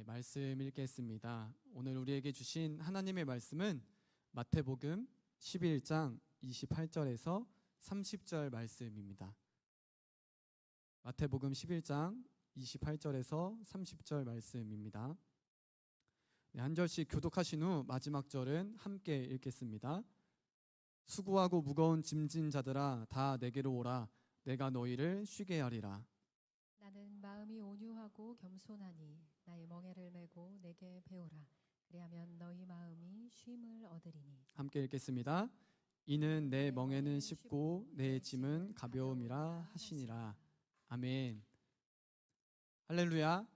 말씀 읽겠습니다. 오늘 우리에게 주신 하나님의 말씀은 마태복음 11장 28절에서 30절 말씀입니다. 마태복음 11장 28절에서 30절 말씀입니다. 한 절씩 교독하신 후 마지막 절은 함께 읽겠습니다. 수고하고 무거운 짐진 자들아 다 내게로 오라. 내가 너희를 쉬게 하리라. 나는 마음이 온유하고 겸손하니 나의 멍에를 메고 내게 배우라. 그리하면 너희 마음이 쉼을 얻으리니. 함께 읽겠습니다. 이는 내 멍에는 쉽고 내 짐은 가벼움이라 하시니라. 아멘. 할렐루야.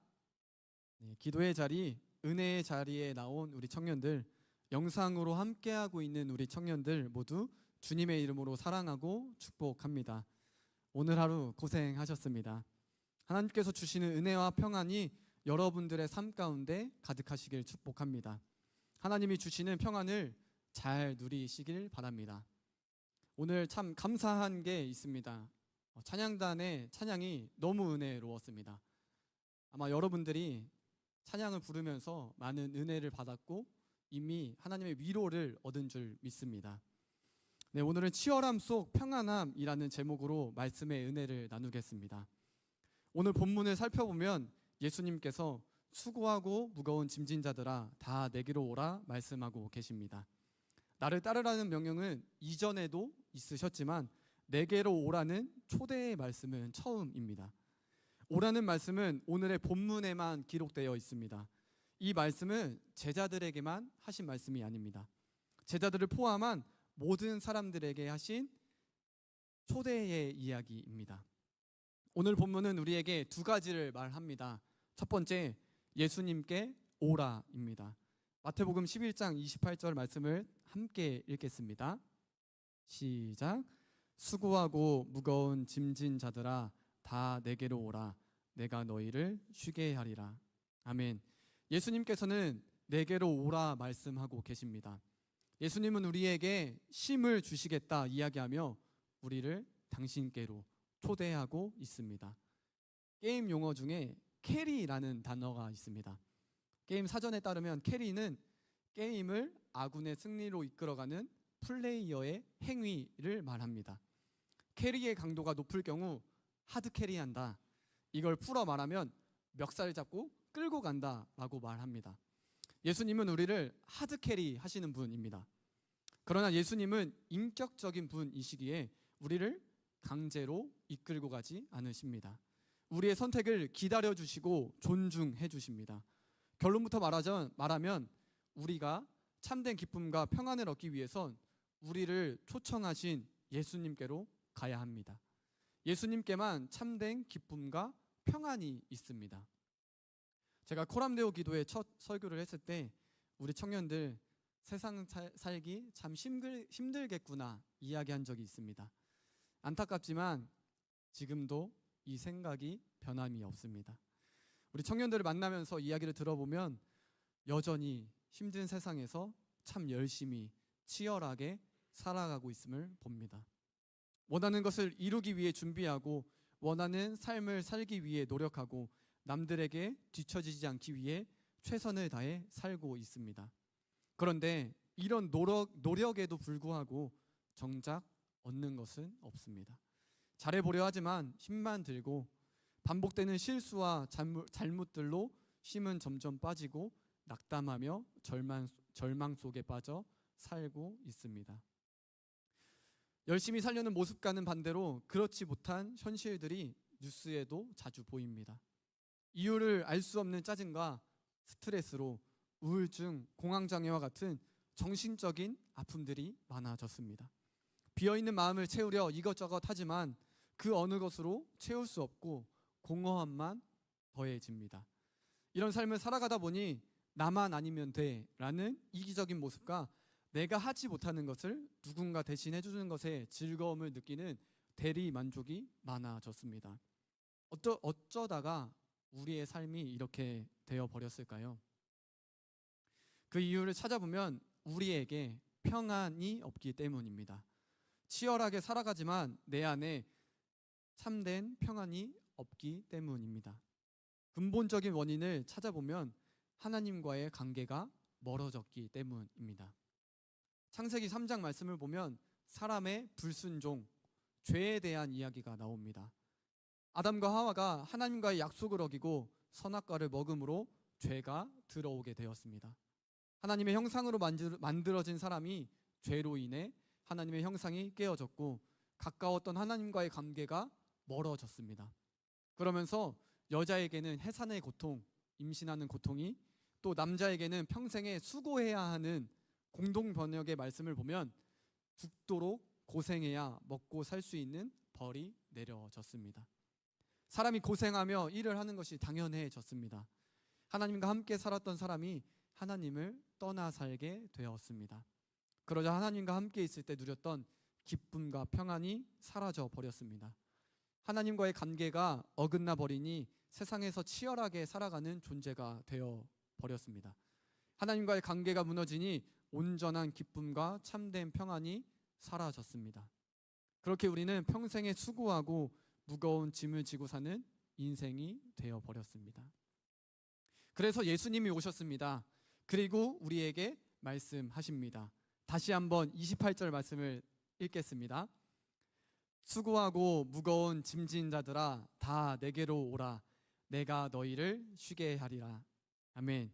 기도의 자리, 은혜의 자리에 나온 우리 청년들, 영상으로 함께하고 있는 우리 청년들 모두 주님의 이름으로 사랑하고 축복합니다. 오늘 하루 고생하셨습니다. 하나님께서 주시는 은혜와 평안이 여러분들의 삶 가운데 가득하시길 축복합니다. 하나님이 주시는 평안을 잘 누리시길 바랍니다. 오늘 참 감사한 게 있습니다. 찬양단의 찬양이 너무 은혜로웠습니다. 아마 여러분들이 찬양을 부르면서 많은 은혜를 받았고 이미 하나님의 위로를 얻은 줄 믿습니다. 오늘은 치열함 속 평안함이라는 제목으로 말씀의 은혜를 나누겠습니다. 오늘 본문을 살펴보면 예수님께서 수고하고 무거운 짐진 자들아 다 내게로 오라 말씀하고 계십니다. 나를 따르라는 명령은 이전에도 있으셨지만 내게로 오라는 초대의 말씀은 처음입니다. 오라는 말씀은 오늘의 본문에만 기록되어 있습니다. 이 말씀은 제자들에게만 하신 말씀이 아닙니다. 제자들을 포함한 모든 사람들에게 하신 초대의 이야기입니다. 오늘 본문은 우리에게 두 가지를 말합니다. 첫 번째, 예수님께 오라입니다. 마태복음 11장 28절 말씀을 함께 읽겠습니다. 시작. 수고하고 무거운 짐진 자들아 다 내게로 오라. 내가 너희를 쉬게 하리라. 아멘. 예수님께서는 내게로 오라 말씀하고 계십니다. 예수님은 우리에게 쉼을 주시겠다 이야기하며 우리를 당신께로 초대하고 있습니다. 게임 용어 중에 캐리라는 단어가 있습니다. 게임 사전에 따르면 캐리는 게임을 아군의 승리로 이끌어가는 플레이어의 행위를 말합니다. 캐리의 강도가 높을 경우 하드 캐리한다. 이걸 풀어 말하면 멱살 잡고 끌고 간다 라고 말합니다. 예수님은 우리를 하드 캐리 하시는 분입니다. 그러나 예수님은 인격적인 분이시기에 우리를 강제로 이끌고 가지 않으십니다. 우리의 선택을 기다려주시고 존중해 주십니다. 결론부터 말하면 우리가 참된 기쁨과 평안을 얻기 위해선 우리를 초청하신 예수님께로 가야 합니다. 예수님께만 참된 기쁨과 평안이 있습니다. 제가 코람데오 기도회 첫 설교를 했을 때 우리 청년들 세상 살기 참 힘들겠구나 이야기한 적이 있습니다. 안타깝지만 지금도 이 생각이 변함이 없습니다. 우리 청년들을 만나면서 이야기를 들어보면 여전히 힘든 세상에서 참 열심히 치열하게 살아가고 있음을 봅니다. 원하는 것을 이루기 위해 준비하고 원하는 삶을 살기 위해 노력하고 남들에게 뒤처지지 않기 위해 최선을 다해 살고 있습니다. 그런데 이런 노력에도 불구하고 정작 얻는 것은 없습니다. 잘해보려 하지만 힘만 들고 반복되는 실수와 잘못들로 힘은 점점 빠지고 낙담하며 절망 속에 빠져 살고 있습니다. 열심히 살려는 모습과는 반대로 그렇지 못한 현실들이 뉴스에도 자주 보입니다. 이유를 알 수 없는 짜증과 스트레스로 우울증, 공황장애와 같은 정신적인 아픔들이 많아졌습니다. 비어있는 마음을 채우려 이것저것 하지만 그 어느 것으로 채울 수 없고 공허함만 더해집니다. 이런 삶을 살아가다 보니 나만 아니면 돼 라는 이기적인 모습과 내가 하지 못하는 것을 누군가 대신 해주는 것에 즐거움을 느끼는 대리 만족이 많아졌습니다. 어쩌다가 우리의 삶이 이렇게 되어버렸을까요? 그 이유를 찾아보면 우리에게 평안이 없기 때문입니다. 치열하게 살아가지만 내 안에 참된 평안이 없기 때문입니다. 근본적인 원인을 찾아보면 하나님과의 관계가 멀어졌기 때문입니다. 창세기 3장 말씀을 보면 사람의 불순종, 죄에 대한 이야기가 나옵니다. 아담과 하와가 하나님과의 약속을 어기고 선악과를 먹음으로 죄가 들어오게 되었습니다. 하나님의 형상으로 만들어진 사람이 죄로 인해 하나님의 형상이 깨어졌고 가까웠던 하나님과의 관계가 멀어졌습니다. 그러면서 여자에게는 해산의 고통, 임신하는 고통이, 또 남자에게는 평생에 수고해야 하는 공동 번역의 말씀을 보면 죽도록 고생해야 먹고 살 수 있는 벌이 내려졌습니다. 사람이 고생하며 일을 하는 것이 당연해졌습니다. 하나님과 함께 살았던 사람이 하나님을 떠나 살게 되었습니다. 그러자 하나님과 함께 있을 때 누렸던 기쁨과 평안이 사라져 버렸습니다. 하나님과의 관계가 어긋나 버리니 세상에서 치열하게 살아가는 존재가 되어 버렸습니다. 하나님과의 관계가 무너지니 온전한 기쁨과 참된 평안이 사라졌습니다. 그렇게 우리는 평생에 수고하고 무거운 짐을 지고 사는 인생이 되어 버렸습니다. 그래서 예수님이 오셨습니다. 그리고 우리에게 말씀하십니다. 다시 한번 28절 말씀을 읽겠습니다. 수고하고 무거운 짐진 자들아 다 내게로 오라. 내가 너희를 쉬게 하리라. 아멘.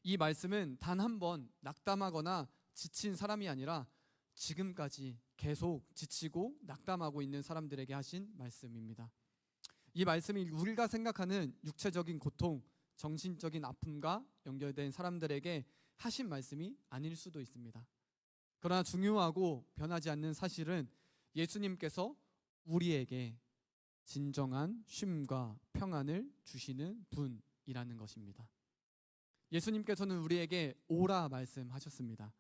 이 말씀은 단 한 번 낙담하거나 지친 사람이 아니라 지금까지 계속 지치고 낙담하고 있는 사람들에게 하신 말씀입니다. 이 말씀이 우리가 생각하는 육체적인 고통, 정신적인 아픔과 연결된 사람들에게 하신 말씀이 아닐 수도 있습니다. 그러나 중요하고 변하지 않는 사실은 예수님께서 우리에게 진정한 쉼과 평안을 주시는 분이라는 것입니다. 예수님께서는 우리에게 오라 말씀하셨습니다.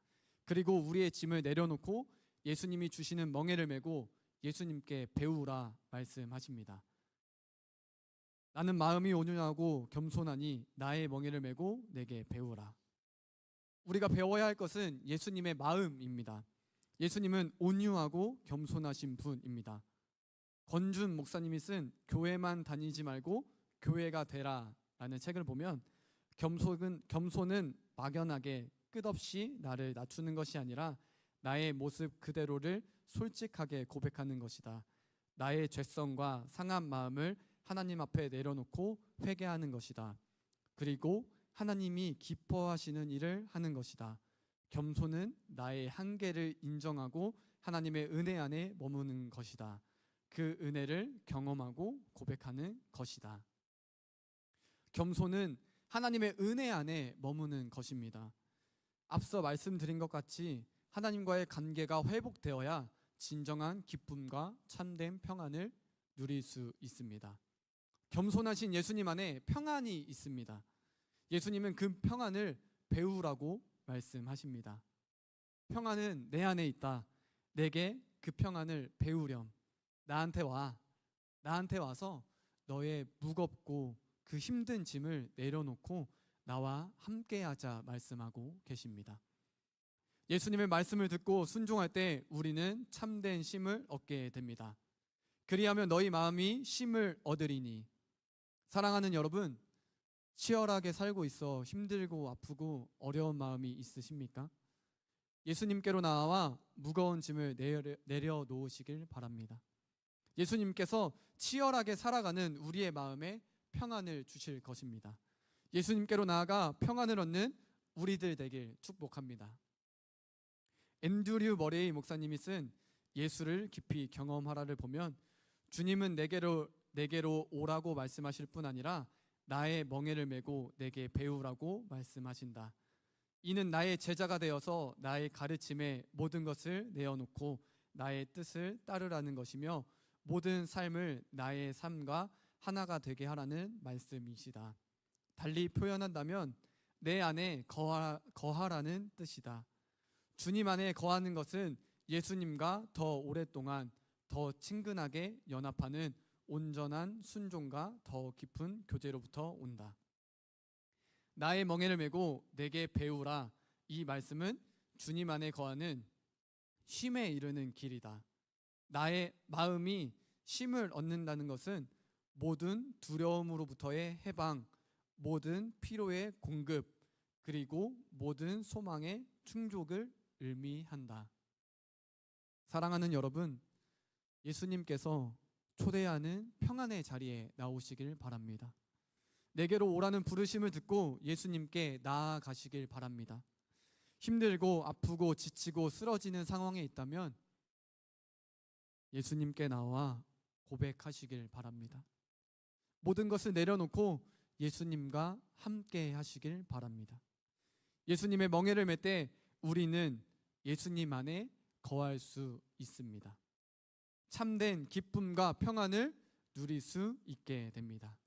그리고 우리의 짐을 내려놓고 예수님이 주시는 멍에를 메고 예수님께 배우라 말씀하십니다. 나는 마음이 온유하고 겸손하니 나의 멍에를 메고 내게 배우라. 우리가 배워야 할 것은 예수님의 마음입니다. 예수님은 온유하고 겸손하신 분입니다. 권준 목사님이 쓴 교회만 다니지 말고 교회가 되라 라는 책을 보면 겸손은 막연하게 끝없이 나를 낮추는 것이 아니라 나의 모습 그대로를 솔직하게 고백하는 것이다. 나의 죄성과 상한 마음을 하나님 앞에 내려놓고 회개하는 것이다. 그리고 하나님이 기뻐하시는 일을 하는 것이다. 겸손은 나의 한계를 인정하고 하나님의 은혜 안에 머무는 것이다. 그 은혜를 경험하고 고백하는 것이다. 겸손은 하나님의 은혜 안에 머무는 것입니다. 앞서 말씀드린 것 같이 하나님과의 관계가 회복되어야 진정한 기쁨과 참된 평안을 누릴 수 있습니다. 겸손하신 예수님 안에 평안이 있습니다. 예수님은 그 평안을 배우라고 말씀하십니다. 평안은 내 안에 있다. 내게 그 평안을 배우렴. 나한테 와. 나한테 와서 너의 무겁고 그 힘든 짐을 내려놓고 나와 함께하자 말씀하고 계십니다. 예수님의 말씀을 듣고 순종할 때 우리는 참된 쉼을 얻게 됩니다. 그리하면 너희 마음이 쉼을 얻으리니. 사랑하는 여러분, 치열하게 살고 있어 힘들고 아프고 어려운 마음이 있으십니까? 예수님께로 나와 무거운 짐을 내려놓으시길 바랍니다. 예수님께서 치열하게 살아가는 우리의 마음에 평안을 주실 것입니다. 예수님께로 나아가 평안을 얻는 우리들 되길 축복합니다. 앤드류 머레이 목사님이 쓴 예수를 깊이 경험하라를 보면 주님은 내게로 오라고 말씀하실 뿐 아니라 나의 멍에를 메고 내게 배우라고 말씀하신다. 이는 나의 제자가 되어서 나의 가르침에 모든 것을 내어놓고 나의 뜻을 따르라는 것이며 모든 삶을 나의 삶과 하나가 되게 하라는 말씀이시다. 달리 표현한다면 내 안에 거하라는 뜻이다. 주님 안에 거하는 것은 예수님과 더 오랫동안 더 친근하게 연합하는 온전한 순종과 더 깊은 교제로부터 온다. 나의 멍에를 메고 내게 배우라. 이 말씀은 주님 안에 거하는 쉼에 이르는 길이다. 나의 마음이 쉼을 얻는다는 것은 모든 두려움으로부터의 해방, 모든 필요의 공급 그리고 모든 소망의 충족을 의미한다. 사랑하는 여러분, 예수님께서 초대하는 평안의 자리에 나오시길 바랍니다. 내게로 오라는 부르심을 듣고 예수님께 나아가시길 바랍니다. 힘들고 아프고 지치고 쓰러지는 상황에 있다면 예수님께 나와 고백하시길 바랍니다. 모든 것을 내려놓고 예수님과 함께 하시길 바랍니다. 예수님의 멍에를 맬 때 우리는 예수님 안에 거할 수 있습니다. 참된 기쁨과 평안을 누릴 수 있게 됩니다.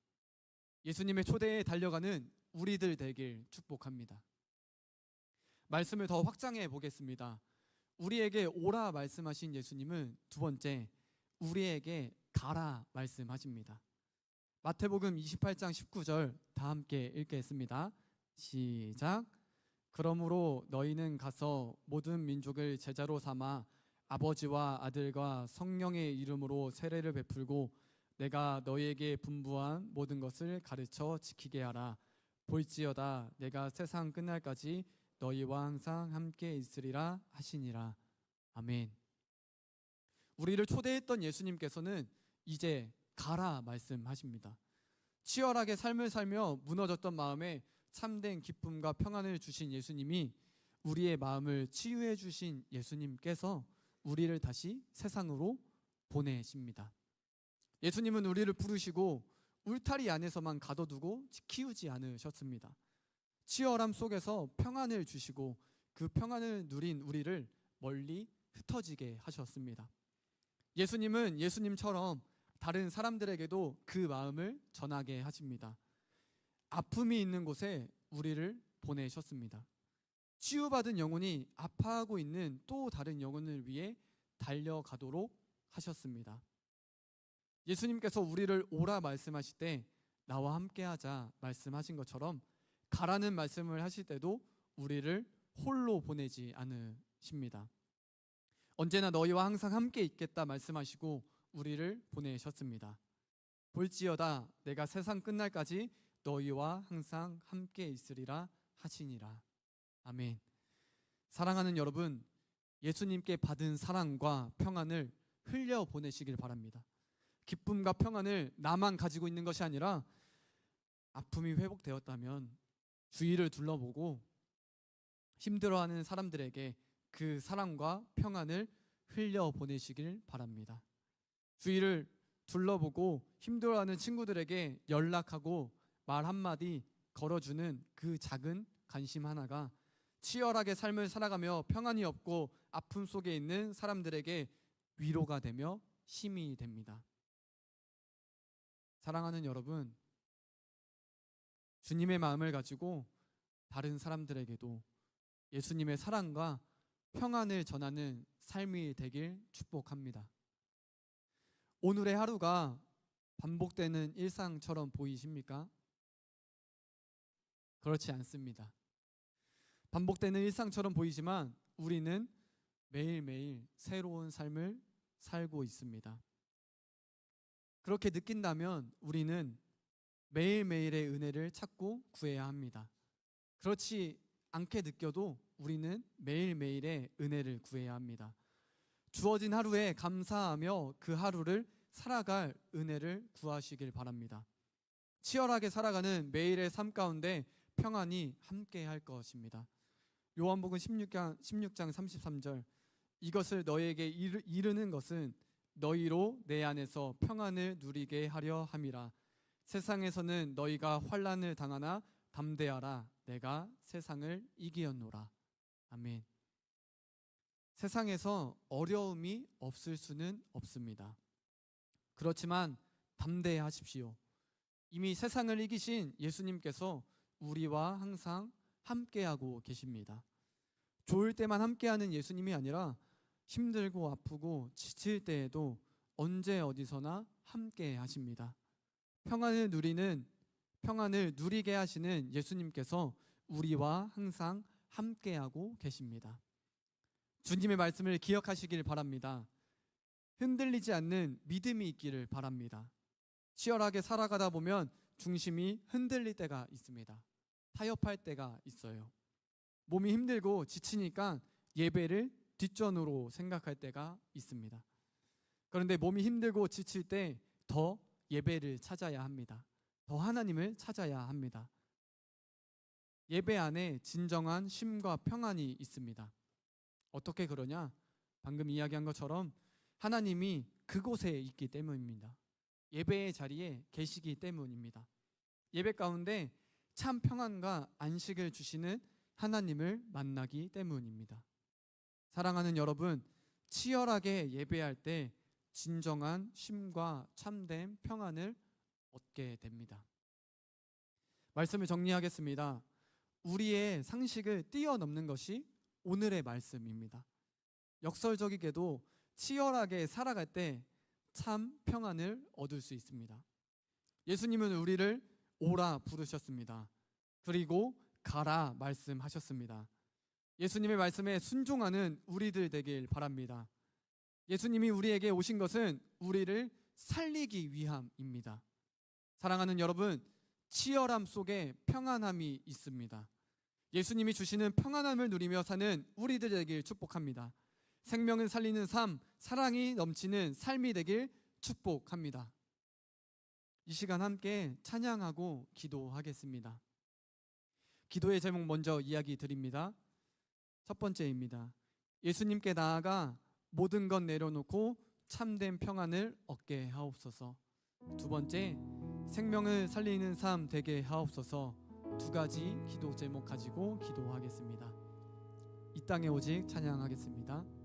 예수님의 초대에 달려가는 우리들 되길 축복합니다. 말씀을 더 확장해 보겠습니다. 우리에게 오라 말씀하신 예수님은 두 번째, 우리에게 가라 말씀하십니다. 마태복음 28장 19절 다 함께 읽겠습니다. 시작. 그러므로 너희는 가서 모든 민족을 제자로 삼아 아버지와 아들과 성령의 이름으로 세례를 베풀고 내가 너희에게 분부한 모든 것을 가르쳐 지키게 하라. 볼지어다 내가 세상 끝날까지 너희와 항상 함께 있으리라 하시니라. 아멘. 우리를 초대했던 예수님께서는 이제 가라 말씀하십니다. 치열하게 삶을 살며 무너졌던 마음에 참된 기쁨과 평안을 주신 예수님이, 우리의 마음을 치유해 주신 예수님께서 우리를 다시 세상으로 보내십니다. 예수님은 우리를 부르시고 울타리 안에서만 가둬두고 키우지 않으셨습니다. 치열함 속에서 평안을 주시고 그 평안을 누린 우리를 멀리 흩어지게 하셨습니다. 예수님은 예수님처럼 다른 사람들에게도 그 마음을 전하게 하십니다. 아픔이 있는 곳에 우리를 보내셨습니다. 치유받은 영혼이 아파하고 있는 또 다른 영혼을 위해 달려가도록 하셨습니다. 예수님께서 우리를 오라 말씀하실 때 나와 함께하자 말씀하신 것처럼 가라는 말씀을 하실 때도 우리를 홀로 보내지 않으십니다. 언제나 너희와 항상 함께 있겠다 말씀하시고 우리를 보내셨습니다. 볼지어다 내가 세상 끝날까지 너희와 항상 함께 있으리라 하시니라. 아멘. 사랑하는 여러분, 예수님께 받은 사랑과 평안을 흘려 보내시길 바랍니다. 기쁨과 평안을 나만 가지고 있는 것이 아니라 아픔이 회복되었다면 주위를 둘러보고 힘들어하는 사람들에게 그 사랑과 평안을 흘려 보내시길 바랍니다. 주위를 둘러보고 힘들어하는 친구들에게 연락하고 말 한마디 걸어주는 그 작은 관심 하나가 치열하게 삶을 살아가며 평안이 없고 아픔 속에 있는 사람들에게 위로가 되며 힘이 됩니다. 사랑하는 여러분, 주님의 마음을 가지고 다른 사람들에게도 예수님의 사랑과 평안을 전하는 삶이 되길 축복합니다. 오늘의 하루가 반복되는 일상처럼 보이십니까? 그렇지 않습니다. 반복되는 일상처럼 보이지만 우리는 매일매일 새로운 삶을 살고 있습니다. 그렇게 느낀다면 우리는 매일매일의 은혜를 찾고 구해야 합니다. 그렇지 않게 느껴도 우리는 매일매일의 은혜를 구해야 합니다. 주어진 하루에 감사하며 그 하루를 살아갈 은혜를 구하시길 바랍니다. 치열하게 살아가는 매일의 삶 가운데 평안이 함께 할 것입니다. 요한복음 16장 33절, 이것을 너희에게 이르는 것은 너희로 내 안에서 평안을 누리게 하려 함이라. 세상에서는 너희가 환난을 당하나 담대하라. 내가 세상을 이기었노라. 아멘. 세상에서 어려움이 없을 수는 없습니다. 그렇지만 담대하십시오. 이미 세상을 이기신 예수님께서 우리와 항상 함께하고 계십니다. 좋을 때만 함께하는 예수님이 아니라 힘들고 아프고 지칠 때에도 언제 어디서나 함께 하십니다. 평안을 누리게 하시는 예수님께서 우리와 항상 함께하고 계십니다. 주님의 말씀을 기억하시길 바랍니다. 흔들리지 않는 믿음이 있기를 바랍니다. 치열하게 살아가다 보면 중심이 흔들릴 때가 있습니다. 타협할 때가 있어요. 몸이 힘들고 지치니까 예배를 뒷전으로 생각할 때가 있습니다. 그런데 몸이 힘들고 지칠 때 더 예배를 찾아야 합니다. 더 하나님을 찾아야 합니다. 예배 안에 진정한 쉼과 평안이 있습니다. 어떻게 그러냐? 방금 이야기한 것처럼 하나님이 그곳에 있기 때문입니다. 예배의 자리에 계시기 때문입니다. 예배 가운데 참 평안과 안식을 주시는 하나님을 만나기 때문입니다. 사랑하는 여러분, 치열하게 예배할 때 진정한 쉼과 참된 평안을 얻게 됩니다. 말씀을 정리하겠습니다. 우리의 상식을 뛰어넘는 것이 오늘의 말씀입니다. 역설적이게도 치열하게 살아갈 때 참 평안을 얻을 수 있습니다. 예수님은 우리를 오라 부르셨습니다. 그리고 가라 말씀하셨습니다. 예수님의 말씀에 순종하는 우리들 되길 바랍니다. 예수님이 우리에게 오신 것은 우리를 살리기 위함입니다. 사랑하는 여러분, 치열함 속에 평안함이 있습니다. 예수님이 주시는 평안함을 누리며 사는 우리들 되길 축복합니다. 생명을 살리는 삶, 사랑이 넘치는 삶이 되길 축복합니다. 이 시간 함께 찬양하고 기도하겠습니다. 기도의 제목 먼저 이야기 드립니다. 첫 번째입니다. 예수님께 나아가 모든 것 내려놓고 참된 평안을 얻게 하옵소서. 두 번째, 생명을 살리는 삶 되게 하옵소서. 두 가지 기도 제목 가지고 기도하겠습니다. 이 땅에 오직 찬양하겠습니다.